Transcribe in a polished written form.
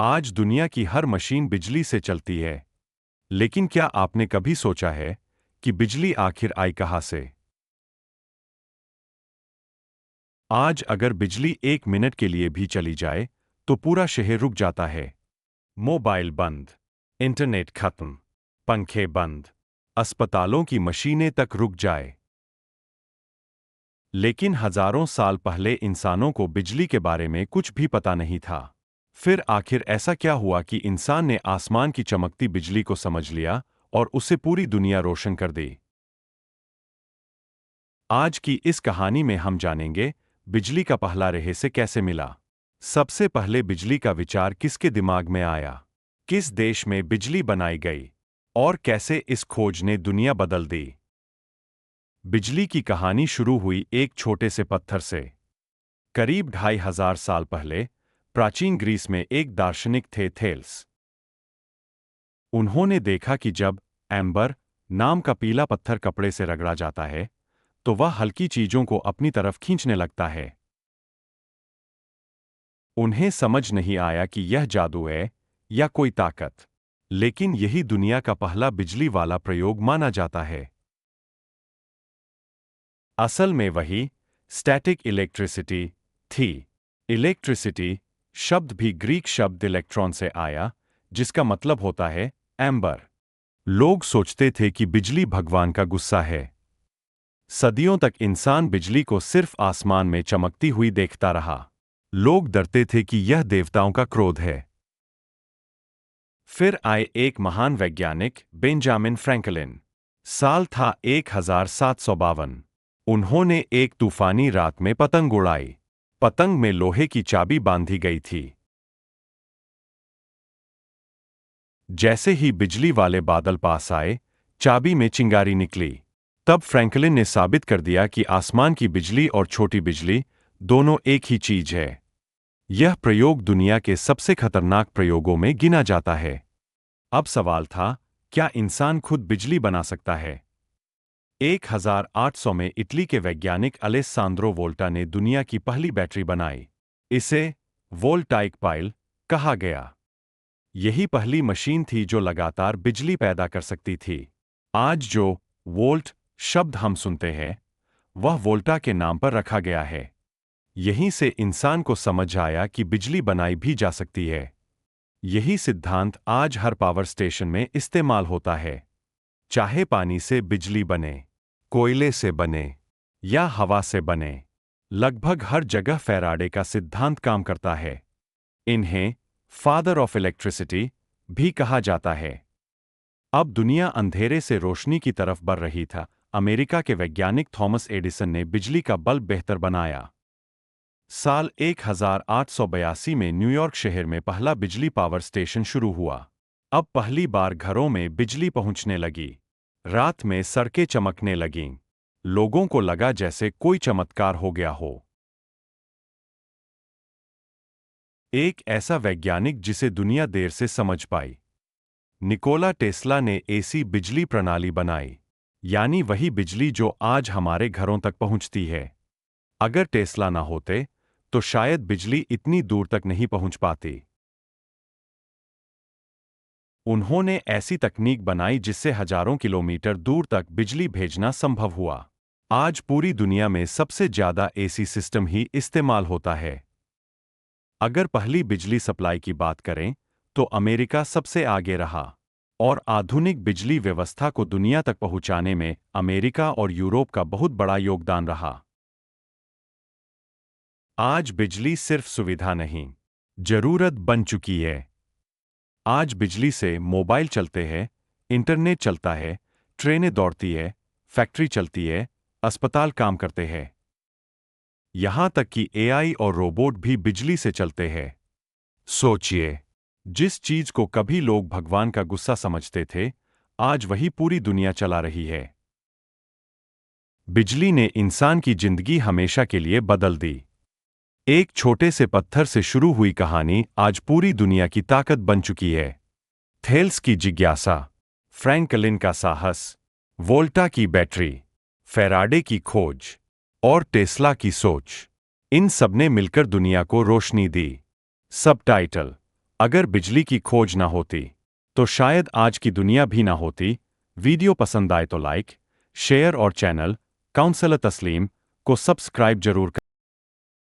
आज दुनिया की हर मशीन बिजली से चलती है। लेकिन क्या आपने कभी सोचा है कि बिजली आखिर आई कहां से? आज अगर बिजली एक मिनट के लिए भी चली जाए तो पूरा शहर रुक जाता है। मोबाइल बंद, इंटरनेट खत्म, पंखे बंद, अस्पतालों की मशीनें तक रुक जाए। लेकिन हजारों साल पहले इंसानों को बिजली के बारे में कुछ भी पता नहीं था। फिर आखिर ऐसा क्या हुआ कि इंसान ने आसमान की चमकती बिजली को समझ लिया और उससे पूरी दुनिया रोशन कर दी? आज की इस कहानी में हम जानेंगे बिजली का पहला रहस्य कैसे मिला, सबसे पहले बिजली का विचार किसके दिमाग में आया, किस देश में बिजली बनाई गई और कैसे इस खोज ने दुनिया बदल दी। बिजली की कहानी शुरू हुई एक छोटे से पत्थर से। करीब 2500 साल पहले प्राचीन ग्रीस में एक दार्शनिक थे, थेल्स। उन्होंने देखा कि जब एम्बर नाम का पीला पत्थर कपड़े से रगड़ा जाता है तो वह हल्की चीजों को अपनी तरफ खींचने लगता है। उन्हें समझ नहीं आया कि यह जादू है या कोई ताकत, लेकिन यही दुनिया का पहला बिजली वाला प्रयोग माना जाता है। असल में वही स्टैटिक इलेक्ट्रिसिटी थी। इलेक्ट्रिसिटी शब्द भी ग्रीक शब्द इलेक्ट्रॉन से आया, जिसका मतलब होता है एम्बर। लोग सोचते थे कि बिजली भगवान का गुस्सा है। सदियों तक इंसान बिजली को सिर्फ आसमान में चमकती हुई देखता रहा। लोग डरते थे कि यह देवताओं का क्रोध है। फिर आए एक महान वैज्ञानिक, बेंजामिन फ्रैंकलिन। साल था 1752। उन्होंने एक तूफानी रात में पतंग उड़ाई। पतंग में लोहे की चाबी बांधी गई थी। जैसे ही बिजली वाले बादल पास आए, चाबी में चिंगारी निकली। तब फ्रैंकलिन ने साबित कर दिया कि आसमान की बिजली और छोटी बिजली दोनों एक ही चीज है। यह प्रयोग दुनिया के सबसे खतरनाक प्रयोगों में गिना जाता है। अब सवाल था, क्या इंसान खुद बिजली बना सकता है? 1800 में इटली के वैज्ञानिक अलेस्सांद्रो वोल्टा ने दुनिया की पहली बैटरी बनाई। इसे वोल्टाइक पाइल कहा गया। यही पहली मशीन थी जो लगातार बिजली पैदा कर सकती थी। आज जो वोल्ट शब्द हम सुनते हैं, वह वोल्टा के नाम पर रखा गया है। यहीं से इंसान को समझ आया कि बिजली बनाई भी जा सकती है। यही सिद्धांत आज हर पावर स्टेशन में इस्तेमाल होता है। चाहे पानी से बिजली बने, कोयले से बने या हवा से बने, लगभग हर जगह फैराडे का सिद्धांत काम करता है। इन्हें फादर ऑफ इलेक्ट्रिसिटी भी कहा जाता है। अब दुनिया अंधेरे से रोशनी की तरफ बढ़ रही था। अमेरिका के वैज्ञानिक थॉमस एडिसन ने बिजली का बल्ब बेहतर बनाया। साल 1882 में न्यूयॉर्क शहर में पहला बिजली पावर स्टेशन शुरू हुआ। अब पहली बार घरों में बिजली पहुंचने लगी। रात में सड़कें चमकने लगीं। लोगों को लगा जैसे कोई चमत्कार हो गया हो। एक ऐसा वैज्ञानिक जिसे दुनिया देर से समझ पाई। निकोला टेस्ला ने एसी बिजली प्रणाली बनाई, यानी वही बिजली जो आज हमारे घरों तक पहुंचती है। अगर टेस्ला ना होते तो शायद बिजली इतनी दूर तक नहीं पहुंच पाती। उन्होंने ऐसी तकनीक बनाई जिससे हजारों किलोमीटर दूर तक बिजली भेजना संभव हुआ। आज पूरी दुनिया में सबसे ज्यादा एसी सिस्टम ही इस्तेमाल होता है। अगर पहली बिजली सप्लाई की बात करें तो अमेरिका सबसे आगे रहा और आधुनिक बिजली व्यवस्था को दुनिया तक पहुंचाने में अमेरिका और यूरोप का बहुत बड़ा योगदान रहा। आज बिजली सिर्फ सुविधा नहीं, जरूरत बन चुकी है। आज बिजली से मोबाइल चलते हैं, इंटरनेट चलता है, ट्रेनें दौड़ती है, फैक्ट्री चलती है, अस्पताल काम करते हैं। यहां तक कि एआई और रोबोट भी बिजली से चलते हैं। सोचिए, जिस चीज को कभी लोग भगवान का गुस्सा समझते थे, आज वही पूरी दुनिया चला रही है। बिजली ने इंसान की जिंदगी हमेशा के लिए बदल दी। एक छोटे से पत्थर से शुरू हुई कहानी आज पूरी दुनिया की ताकत बन चुकी है। थेल्स की जिज्ञासा, फ्रैंकलिन का साहस, वोल्टा की बैटरी, फैराडे की खोज और टेस्ला की सोच, इन सबने मिलकर दुनिया को रोशनी दी। सबटाइटल: अगर बिजली की खोज ना होती तो शायद आज की दुनिया भी ना होती। वीडियो पसंद आए तो लाइक, शेयर और चैनल काउंसलर तस्लीम को सब्सक्राइब जरूर करें।